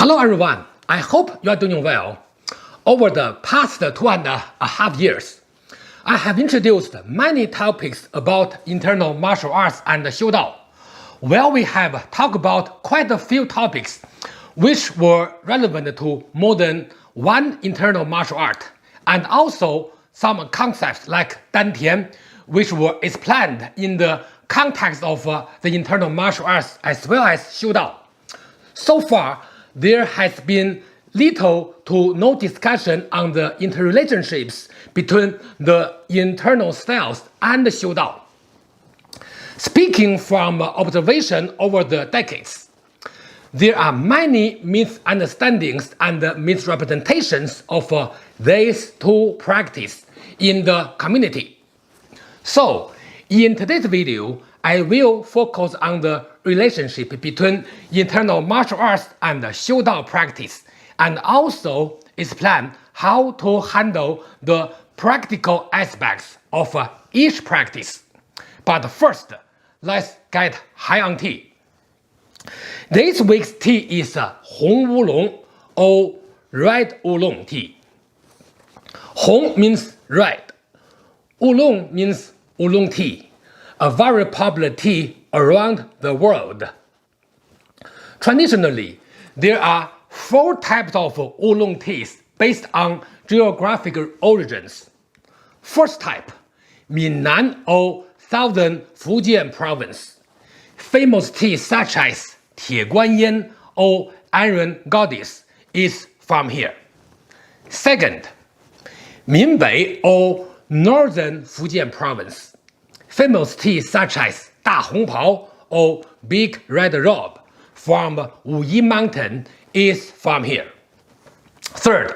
Hello everyone, I hope you are doing well. Over the past 2.5 years, I have introduced many topics about internal martial arts and Xiudao, where we have talked about quite a few topics which were relevant to more than one internal martial art, and also some concepts like Dantian, which were explained in the context of the internal martial arts as well as Xiudao. So far, there has been little to no discussion on the interrelationships between the internal styles and Xiudao. Speaking from observation over the decades, there are many misunderstandings and misrepresentations of these two practices in the community. So, in today's video, I will focus on the relationship between internal martial arts and Xiudao practice, and also explain how to handle the practical aspects of each practice. But first, let's get high on tea. This week's tea is Hong Wulong or Red Oolong tea. Hong means red, Oolong means oolong tea, a very popular tea around the world. Traditionally, there are 4 types of oolong teas based on geographic origins. First type, Minnan or Southern Fujian province. Famous teas such as Tie Guanyin or Iron Goddess is from here. Second, Minbei or Northern Fujian province. Famous teas such as Da Hongpao or Big Red Robe from Wuyi Mountain is from here. Third,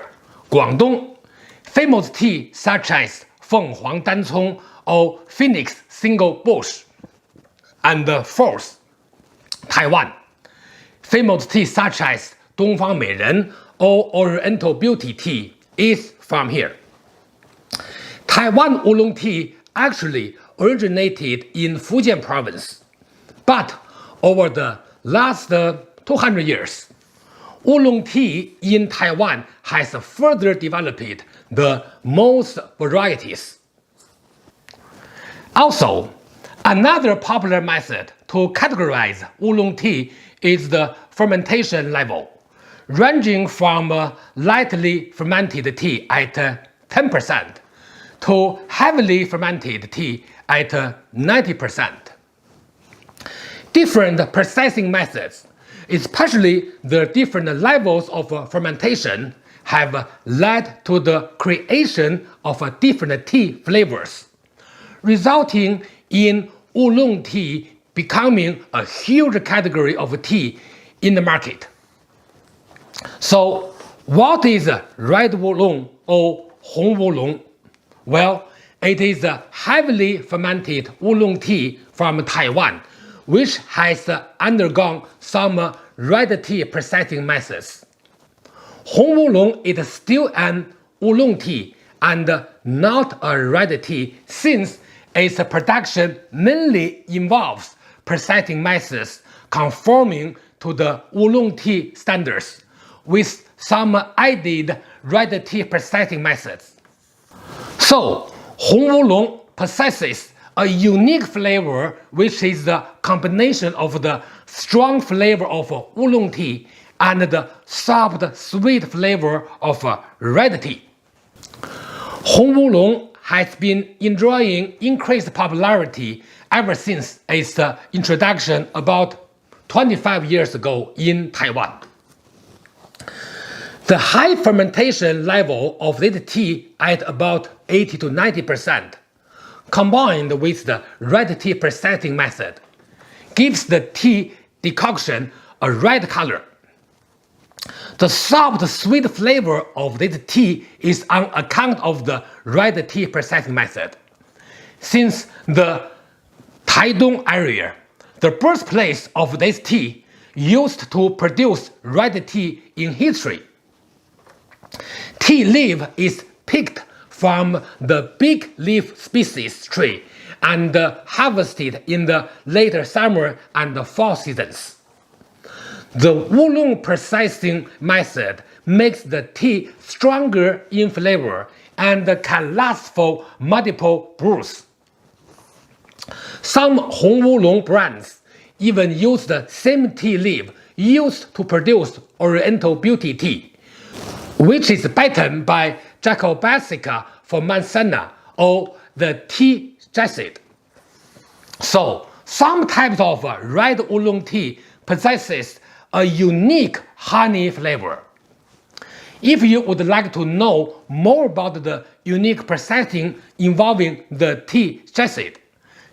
Guangdong. Famous tea such as Fenghuang Dancong or Phoenix Single Bush. And fourth, Taiwan. Famous tea such as Dongfang Meiren or Oriental Beauty tea is from here. Taiwan oolong tea actually originated in Fujian province, but over the last 200 years, oolong tea in Taiwan has further developed the most varieties. Also, another popular method to categorize oolong tea is the fermentation level, ranging from lightly fermented tea at 10% to heavily fermented tea at 90%. Different processing methods, especially the different levels of fermentation, have led to the creation of different tea flavors, resulting in oolong tea becoming a huge category of tea in the market. So, what is red oolong or Hong Wulong? Well, it is a heavily fermented oolong tea from Taiwan, which has undergone some red tea processing methods. Hong Wulong is still an oolong tea and not a red tea, since its production mainly involves processing methods conforming to the oolong tea standards, with some added red tea processing methods. So, Hong Wulong possesses a unique flavor, which is the combination of the strong flavor of oolong tea and the soft, sweet flavor of red tea. Hong Wulong has been enjoying increased popularity ever since its introduction about 25 years ago in Taiwan. The high fermentation level of this tea at about 80 to 90%, combined with the red tea processing method, gives the tea decoction a red color. The soft, sweet flavor of this tea is on account of the red tea processing method. Since the Taidong area, the birthplace of this tea, used to produce red tea in history, tea leaf is picked from the big leaf species tree and harvested in the later summer and fall seasons. The Oolong processing method makes the tea stronger in flavor and can last for multiple brews. Some Hong Oolong brands even use the same tea leaf used to produce Oriental Beauty tea, which is patented by Jacobassica for Manzana or the tea jassid. So, some types of red oolong tea possesses a unique honey flavor. If you would like to know more about the unique processing involving the tea jassid,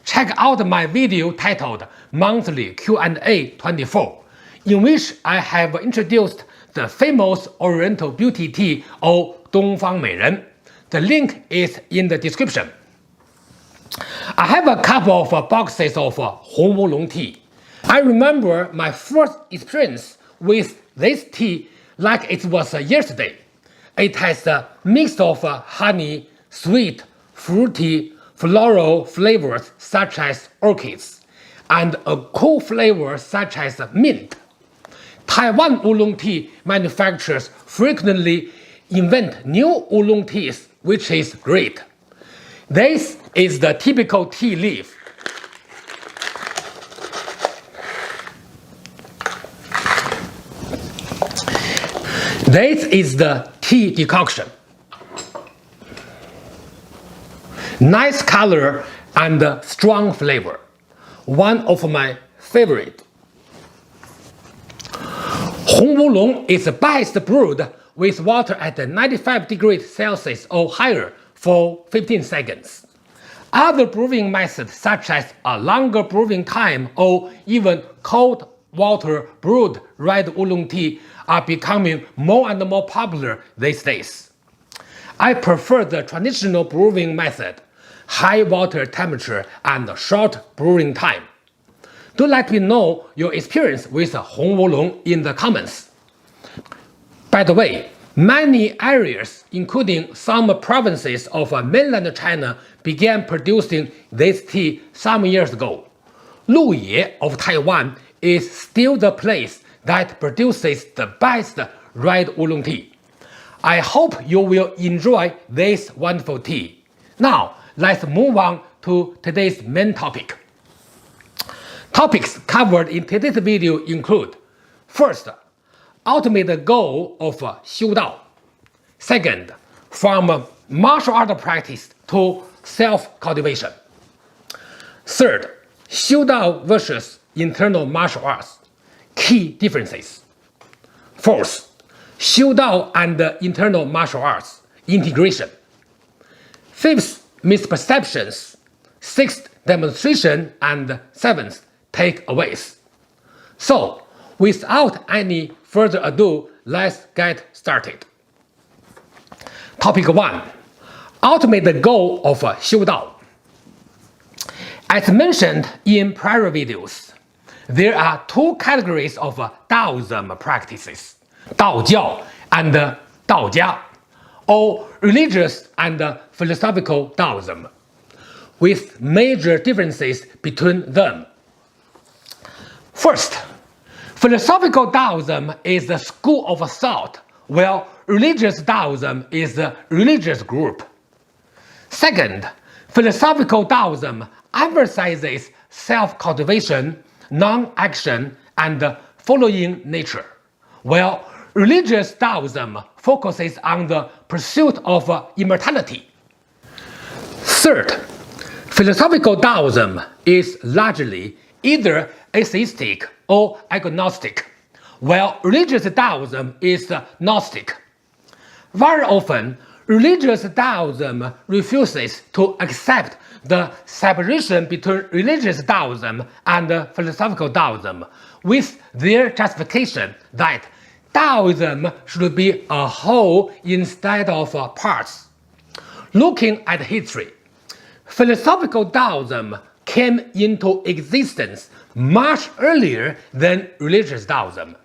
check out my video titled Monthly Q&A 24, in which I have introduced the famous Oriental Beauty tea or Dongfang Meiren. The link is in the description. I have a couple of boxes of Hong Oolong tea. I remember my first experience with this tea like it was yesterday. It has a mix of honey, sweet, fruity, floral flavors such as orchids, and a cool flavor such as mint. Taiwan oolong tea manufacturers frequently invent new oolong teas, which is great. This is the typical tea leaf. This is the tea decoction. Nice color and strong flavor. One of my favorite. Hong Oolong is best brewed with water at 95 degrees Celsius or higher for 15 seconds. Other brewing methods such as a longer brewing time or even cold water brewed red oolong tea are becoming more and more popular these days. I prefer the traditional brewing method, high water temperature and short brewing time. Do let me know your experience with Hong Oolong in the comments. By the way, many areas, including some provinces of mainland China, began producing this tea some years ago. Luye of Taiwan is still the place that produces the best red oolong tea. I hope you will enjoy this wonderful tea. Now, let's move on to today's main topic. Topics covered in today's video include: first, ultimate goal of Xiu Dao. Second, from martial art practice to self-cultivation. Third, Xiu Dao versus internal martial arts. Key differences. Fourth, Xiu Dao and internal martial arts. Integration. Fifth, misperceptions. Sixth, demonstration. And seventh, takeaways. So, without any further ado, let's get started. Topic 1. Ultimate goal of Xiu Dao. As mentioned in prior videos, there are two categories of Taoism practices, Daojiao and Daojia, or religious and philosophical Taoism, with major differences between them. First, philosophical Taoism is the school of thought, while religious Taoism is the religious group. Second, philosophical Taoism emphasizes self-cultivation, non-action, and following nature, while religious Taoism focuses on the pursuit of immortality. Third, philosophical Taoism is largely either atheistic or agnostic, while religious Taoism is Gnostic. Very often, religious Taoism refuses to accept the separation between religious Taoism and philosophical Taoism, with their justification that Taoism should be a whole instead of parts. Looking at history, philosophical Taoism came into existence much earlier than religious Taoism,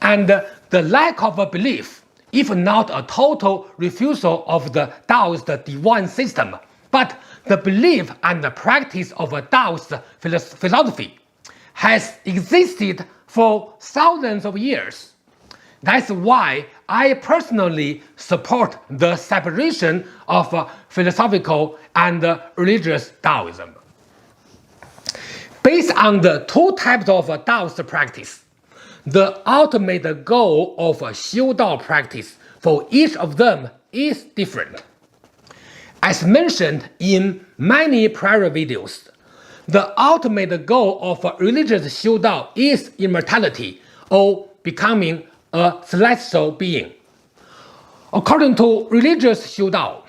and the lack of a belief, if not a total refusal of the Taoist divine system, but the belief and the practice of a Taoist philosophy, has existed for thousands of years. That's why I personally support the separation of philosophical and religious Taoism. Based on the two types of Taoist practice, the ultimate goal of Xiu Dao practice for each of them is different. As mentioned in many prior videos, the ultimate goal of religious Xiu Dao is immortality or becoming a celestial being. According to religious Xiu Dao,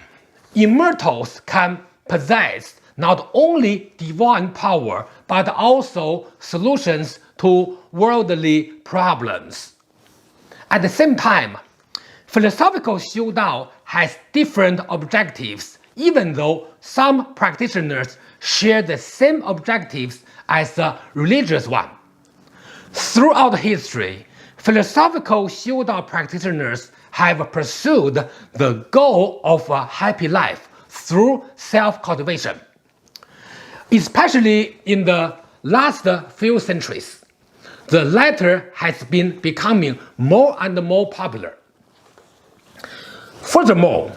immortals can possess not only divine power but also solutions to worldly problems. At the same time, philosophical Xiu Dao has different objectives, even though some practitioners share the same objectives as the religious one. Throughout history, philosophical Xiu Dao practitioners have pursued the goal of a happy life through self-cultivation. Especially in the last few centuries, the latter has been becoming more and more popular. Furthermore,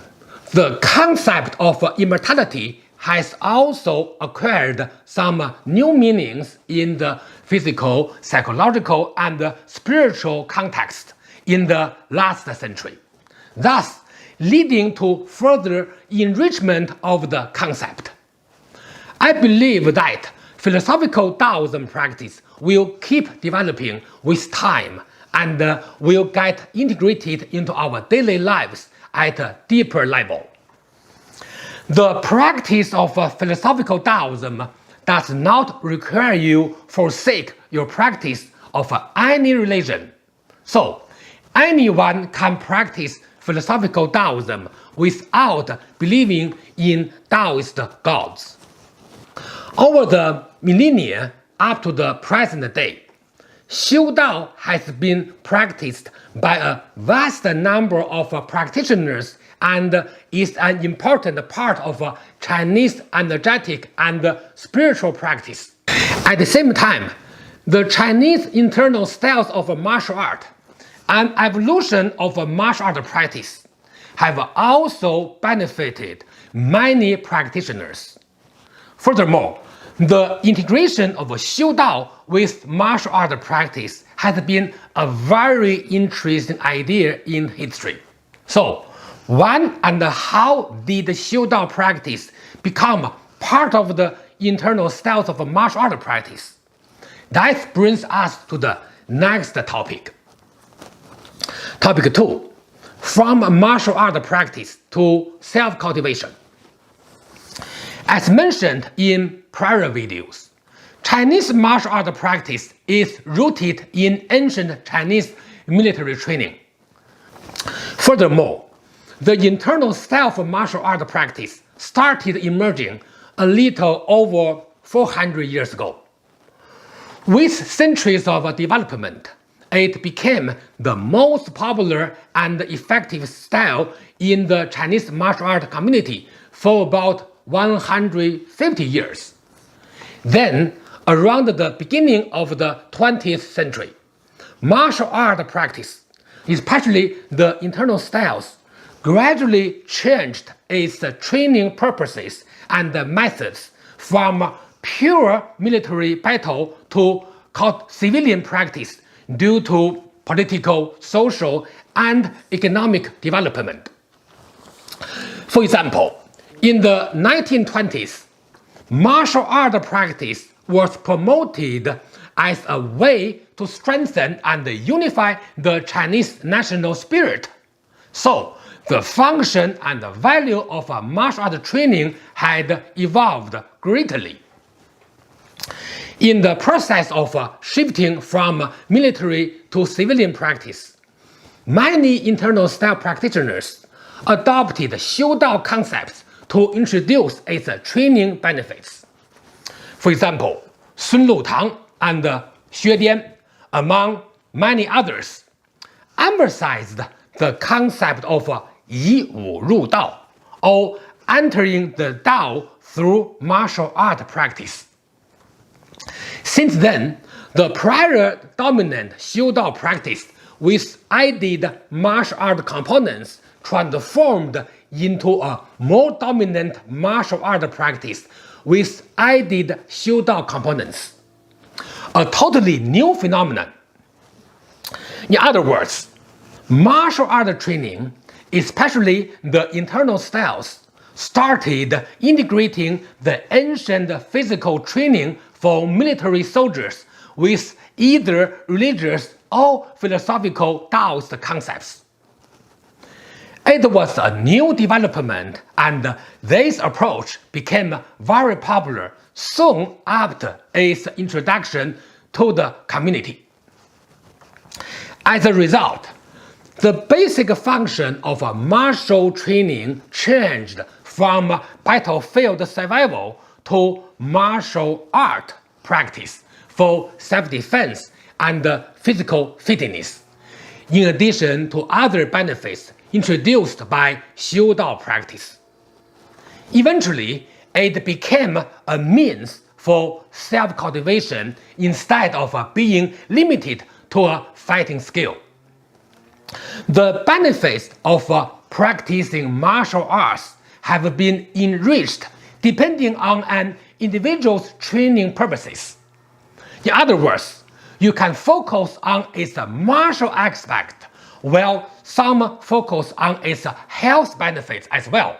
the concept of immortality has also acquired some new meanings in the physical, psychological, and spiritual context in the last century, thus leading to further enrichment of the concept. I believe that philosophical Taoism practice will keep developing with time and will get integrated into our daily lives at a deeper level. The practice of philosophical Taoism does not require you forsake your practice of any religion. So, anyone can practice philosophical Taoism without believing in Taoist gods. Over the millennia up to the present day, Xiu Dao has been practiced by a vast number of practitioners and is an important part of Chinese energetic and spiritual practice. At the same time, the Chinese internal styles of martial art and evolution of martial art practice have also benefited many practitioners. Furthermore, the integration of Xiu Dao with martial art practice has been a very interesting idea in history. So, when and how did Xiu Dao practice become part of the internal styles of martial art practice? That brings us to the next topic. Topic 2. From martial art practice to self-cultivation. As mentioned in prior videos, Chinese martial art practice is rooted in ancient Chinese military training. Furthermore, the internal style of martial art practice started emerging a little over 400 years ago. With centuries of development, it became the most popular and effective style in the Chinese martial art community for about 150 years. Then, around the beginning of the 20th century, martial art practice, especially the internal styles, gradually changed its training purposes and methods from pure military battle to civilian practice due to political, social, and economic development. For example, in the 1920s, martial art practice was promoted as a way to strengthen and unify the Chinese national spirit. So, the function and the value of martial art training had evolved greatly. In the process of shifting from military to civilian practice, many internal style practitioners adopted Xiu Dao concepts to introduce its training benefits. For example, Sun Lutang and Xue Dian, among many others, emphasized the concept of Yi Wu Ru Dao, or entering the Dao through martial art practice. Since then, The prior dominant Xiudao practice with added martial art components transformed into a more dominant martial art practice with added Xiudao components, a totally new phenomenon. In other words, martial art training, especially the internal styles, started integrating the ancient physical training for military soldiers with either religious or philosophical Taoist concepts. It was a new development, and this approach became very popular soon after its introduction to the community. As a result, the basic function of martial training changed from battlefield survival to martial art practice for self-defense and physical fitness, in addition to other benefits introduced by Xiudao practice. Eventually, it became a means for self-cultivation instead of being limited to a fighting skill. The benefits of practicing martial arts have been enriched depending on an individual's training purposes. In other words, you can focus on its martial aspect, while some focus on its health benefits as well.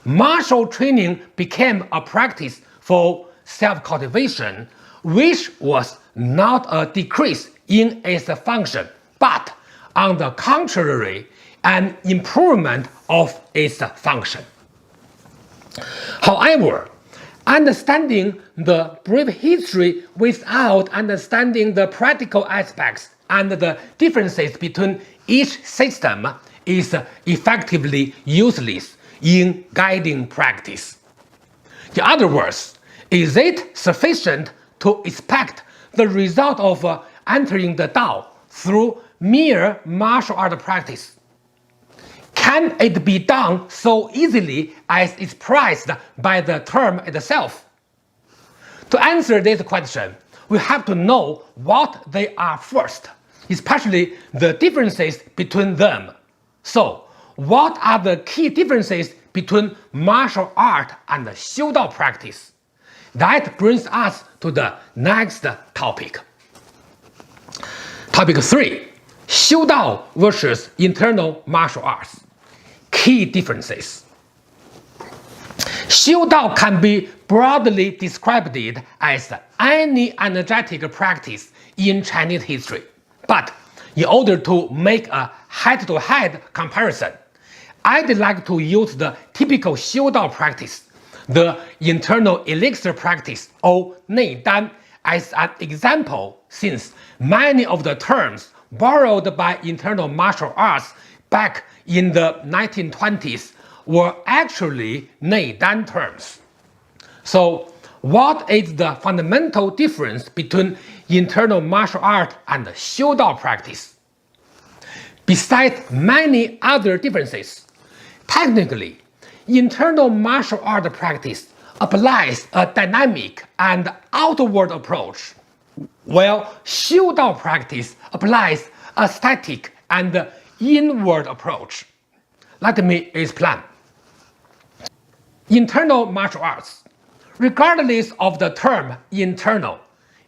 Martial training became a practice for self-cultivation, which was not a decrease in its function, but on the contrary, an improvement of its function. However, understanding the brief history without understanding the practical aspects and the differences between each system is effectively useless in guiding practice. In other words, is it sufficient to expect the result of entering the Tao through mere martial art practice? Can it be done so easily as expressed by the term itself? To answer this question, we have to know what they are first, especially the differences between them. So, what are the key differences between martial art and Xiudao practice? That brings us to the next topic. Topic 3. Xiudao versus internal martial arts. Key differences. Xiudao can be broadly described as any energetic practice in Chinese history. But in order to make a head-to-head comparison, I'd like to use the typical Xiudao practice, the internal elixir practice or Neidan, as an example, since many of the terms borrowed by internal martial arts back in the 1920s were actually Neidan terms. So, what is the fundamental difference between internal martial art and Xiudao practice? Besides many other differences, technically, internal martial art practice applies a dynamic and outward approach, while Xiudao practice applies a static and inward approach. Let me explain. Internal martial arts, regardless of the term internal,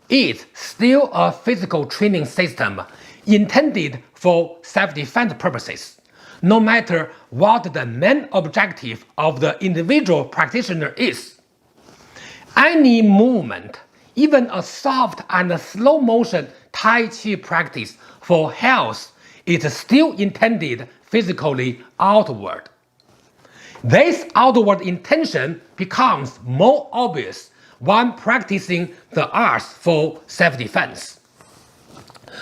is still a physical training system intended for self-defense purposes, no matter what the main objective of the individual practitioner is. Any movement, even a soft and slow motion Tai Chi practice for health, is still intended physically outward. This outward intention becomes more obvious when practicing the arts for self-defense.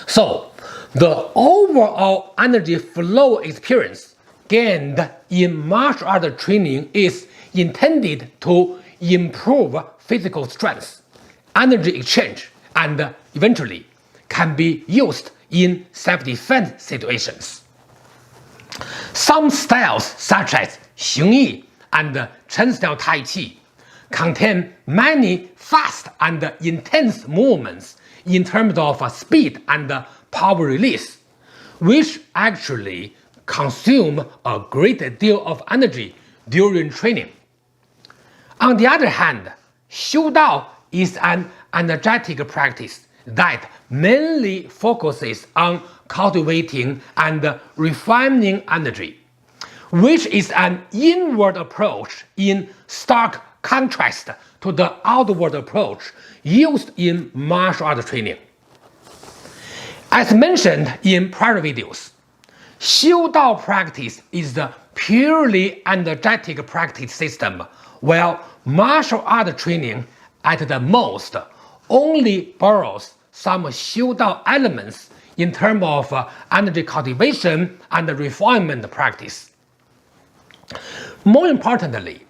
So, the overall energy flow experience gained in martial art training is intended to improve physical strength, energy exchange, and eventually can be used in self-defense situations. Some styles such as Xingyi and Chen-style Tai Chi contain many fast and intense movements in terms of speed and power release, which actually consume a great deal of energy during training. On the other hand, 修道 is an energetic practice that mainly focuses on cultivating and refining energy, which is an inward approach in stark contrast to the outward approach used in martial arts training. As mentioned in prior videos, 修道 practice is the purely energetic practice system, while martial art training at the most only borrows some 修道 elements in terms of energy cultivation and refinement practice. More importantly,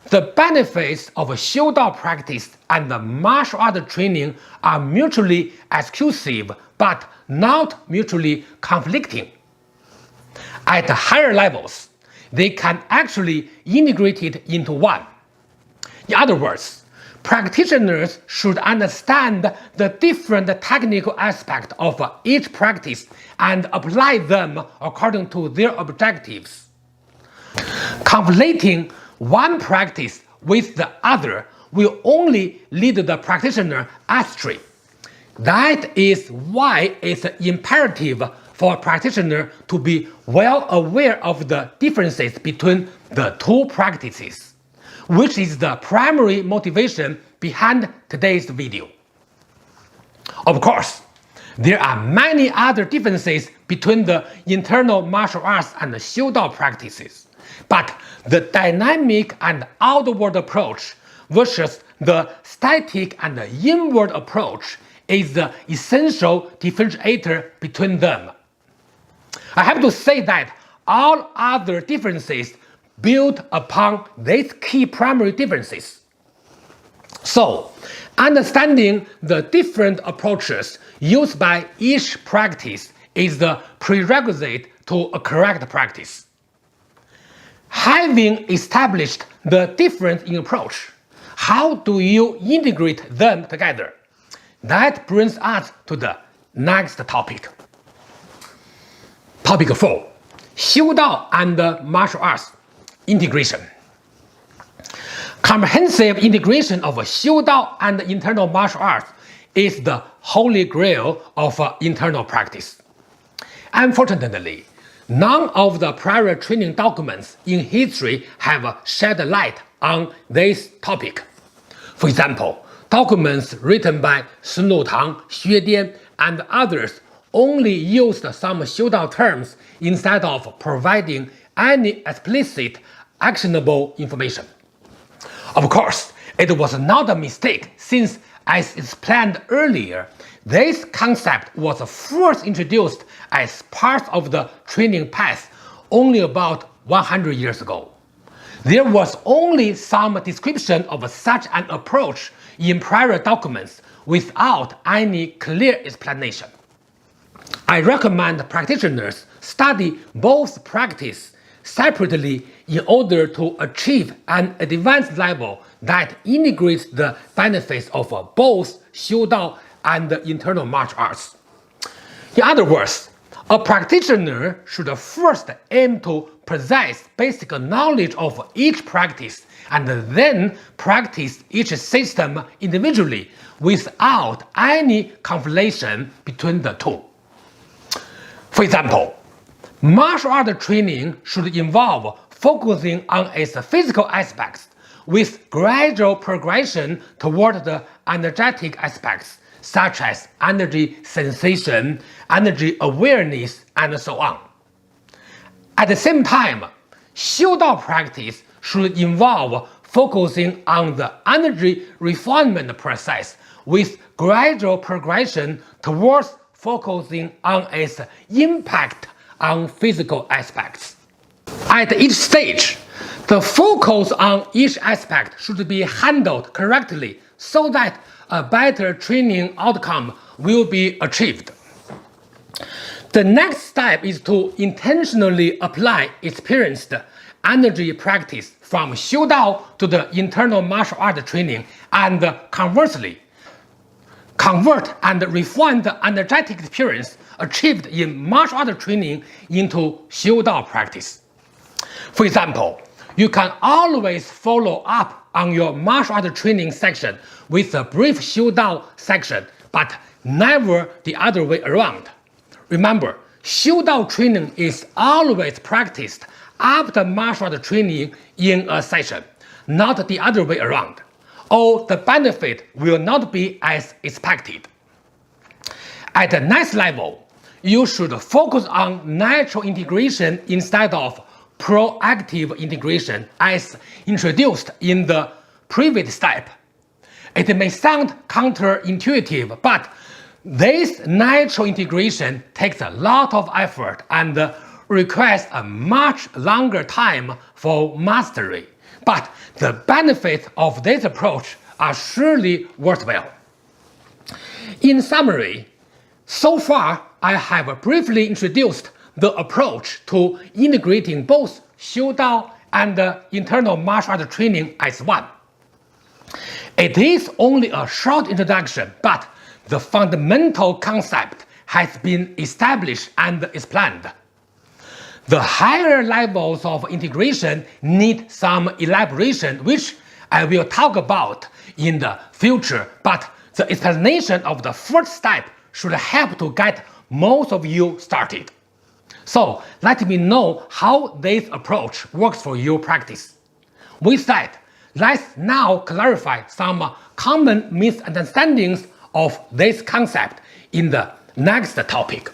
the benefits of 修道 practice and martial art training are mutually exclusive but not mutually conflicting. At higher levels, they can actually integrate it into one. In other words, practitioners should understand the different technical aspects of each practice and apply them according to their objectives. Conflating one practice with the other will only lead the practitioner astray. That is why it's imperative for a practitioner to be well aware of the differences between the two practices, which is the primary motivation behind today's video. Of course, there are many other differences between the internal martial arts and the 修道 practices, but the dynamic and outward approach versus the static and inward approach is the essential differentiator between them. I have to say that all other differences build upon these key primary differences. So, understanding the different approaches used by each practice is the prerequisite to a correct practice. Having established the difference in approach, how do you integrate them together? That brings us to the next topic. Topic 4. 修道 and martial arts integration. Comprehensive integration of 修道 and internal martial arts is the holy grail of internal practice. Unfortunately, none of the prior training documents in history have shed light on this topic. For example, documents written by Sun Lutang, Xue Dian, and others only used some 修道 terms instead of providing any explicit, actionable information. Of course, it was not a mistake since, as explained earlier, this concept was first introduced as part of the training path only about 100 years ago. There was only some description of such an approach in prior documents without any clear explanation. I recommend practitioners study both practices separately in order to achieve an advanced level that integrates the benefits of both 修道 and internal martial arts. In other words, a practitioner should first aim to possess basic knowledge of each practice and then practice each system individually without any conflation between the two. For example, martial art training should involve focusing on its physical aspects with gradual progression toward the energetic aspects such as energy sensation, energy awareness, and so on. At the same time, 修道 practice should involve focusing on the energy refinement process with gradual progression towards focusing on its impact on physical aspects. At each stage, the focus on each aspect should be handled correctly so that a better training outcome will be achieved. The next step is to intentionally apply experienced energy practice from 修道 to the internal martial art training, and conversely, convert and refine the energetic experience achieved in martial art training into Xiu-Dao practice. For example, you can always follow up on your martial art training section with a brief Xiu-Dao section, but never the other way around. Remember, Xiu-Dao training is always practiced after martial art training in a session, not the other way around, or the benefit will not be as expected. At the next level, you should focus on natural integration instead of proactive integration as introduced in the previous step. It may sound counterintuitive, but this natural integration takes a lot of effort and requires a much longer time for mastery. But the benefits of this approach are surely worthwhile. In summary, so far I have briefly introduced the approach to integrating both Xiu-Dao and internal martial art training as one. It is only a short introduction, but the fundamental concept has been established and explained. The higher levels of integration need some elaboration, which I will talk about in the future, but the explanation of the first step should help to get most of you started. So let me know how this approach works for your practice. With that, let's now clarify some common misunderstandings of this concept in the next topic.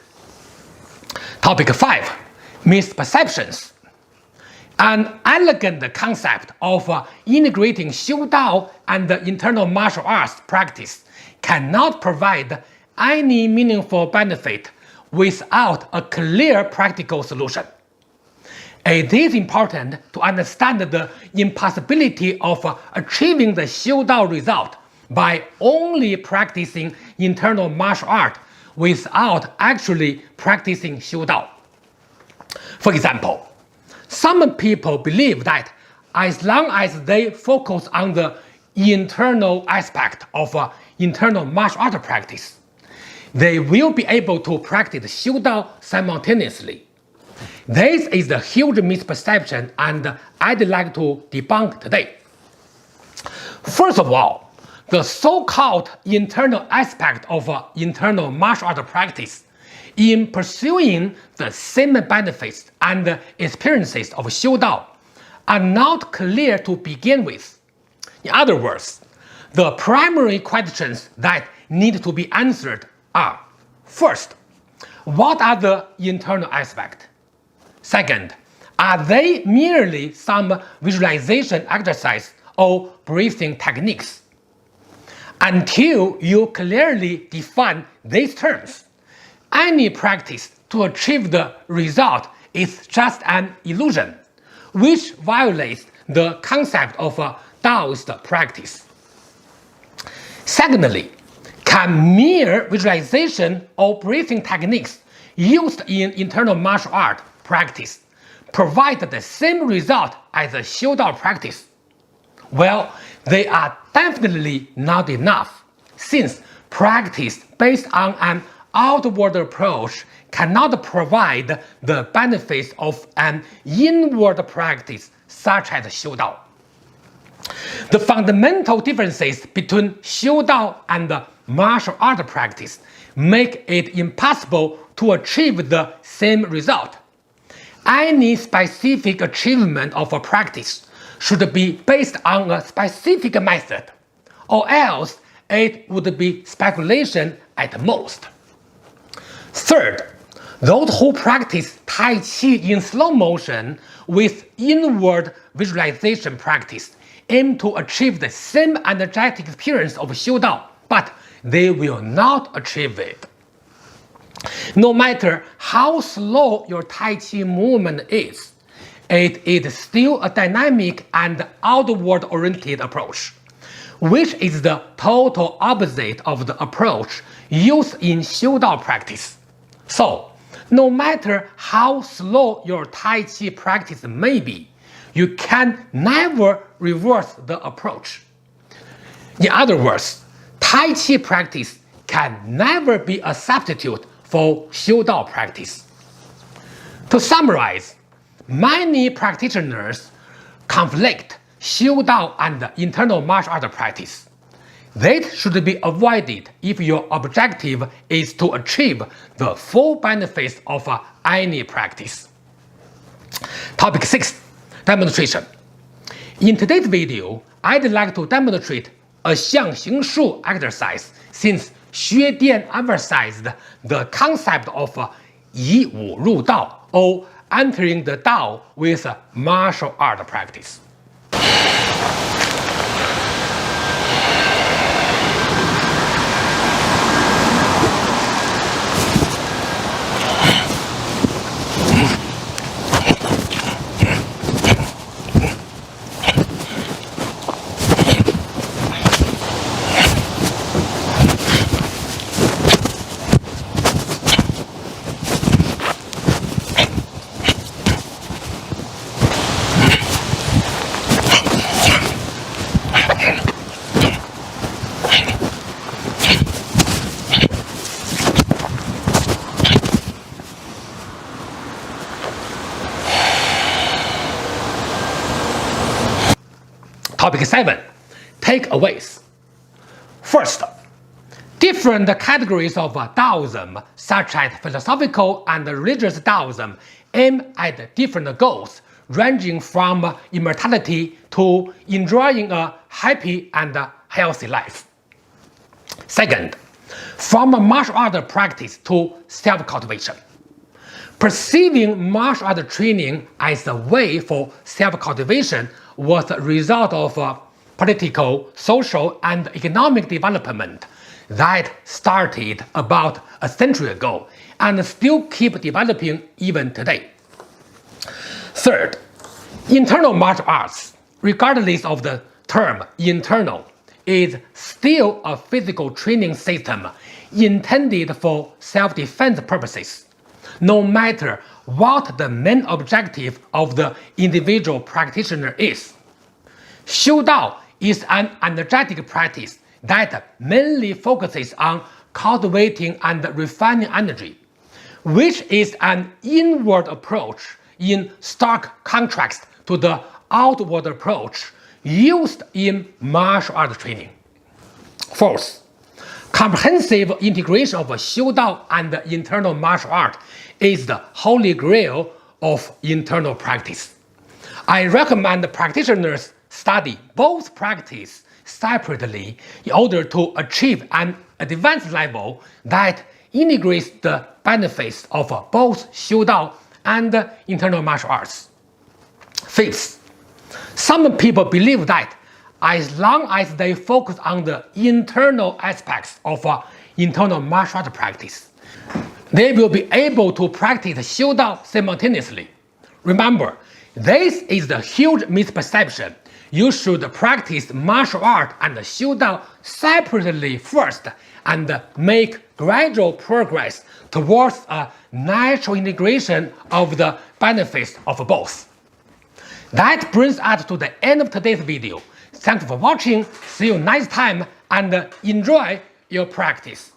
Topic 5. Misperceptions. An elegant concept of integrating Xiu-Dao and internal martial arts practice cannot provide any meaningful benefit without a clear practical solution. It is important to understand the impossibility of achieving the Xiu-Dao result by only practicing internal martial art without actually practicing Xiu-Dao. For example, some people believe that as long as they focus on the internal aspect of internal martial art practice, they will be able to practice Xiu-Dao simultaneously. This is a huge misperception and I'd like to debunk today. First of all, the so-called internal aspect of internal martial art practice in pursuing the same benefits and experiences of Xiu-Dao are not clear to begin with. In other words, the primary questions that need to be answered are: first, what are the internal aspects? Second, are they merely some visualization exercise or breathing techniques? Until you clearly define these terms, any practice to achieve the result is just an illusion, which violates the concept of Taoist practice. Secondly, can mere visualization or breathing techniques used in internal martial art practice provide the same result as a Xiu-Dao practice? Well, they are definitely not enough, since practice based on an outward approach cannot provide the benefits of an inward practice such as Xiu-Dao. The fundamental differences between Xiu-Dao and martial art practice make it impossible to achieve the same result. Any specific achievement of a practice should be based on a specific method, or else it would be speculation at most. Third, those who practice Tai Chi in slow motion with inward visualization practice aim to achieve the same energetic experience of Xiu-Dao, but they will not achieve it. No matter how slow your Tai Chi movement is, it is still a dynamic and outward-oriented approach, which is the total opposite of the approach used in Xiu-Dao practice. So, no matter how slow your Tai Chi practice may be, you can never reverse the approach. In other words, Tai Chi practice can never be a substitute for 修道 practice. To summarize, many practitioners conflict 修道 and internal martial art practice. That should be avoided if your objective is to achieve the full benefits of any practice. Topic 6. Demonstration. In today's video, I'd like to demonstrate a 象形术 exercise since Xue Dian emphasized the concept of 以武入道 or entering the Dao with martial art practice. Topic 7. Takeaways. First, different categories of Taoism, such as philosophical and religious Taoism, aim at different goals, ranging from immortality to enjoying a happy and healthy life. Second, from martial art practice to self-cultivation. Perceiving martial art training as a way for self-cultivation was a result of political, social, and economic development that started about a century ago and still keep developing even today. Third, internal martial arts, regardless of the term internal, is still a physical training system intended for self-defense purposes, no matter what the main objective of the individual practitioner is. 修道 is an energetic practice that mainly focuses on cultivating and refining energy, which is an inward approach in stark contrast to the outward approach used in martial art training. Fourth, comprehensive integration of 修道 and internal martial art is the holy grail of internal practice. I recommend practitioners study both practices separately in order to achieve an advanced level that integrates the benefits of both 修道 and internal martial arts. Fifth, some people believe that as long as they focus on the internal aspects of internal martial art practice, they will be able to practice 修道 simultaneously. Remember, this is the huge misperception. You should practice martial art and 修道 separately first and make gradual progress towards a natural integration of the benefits of both. That brings us to the end of today's video. Thanks for watching, see you next time, and enjoy your practice.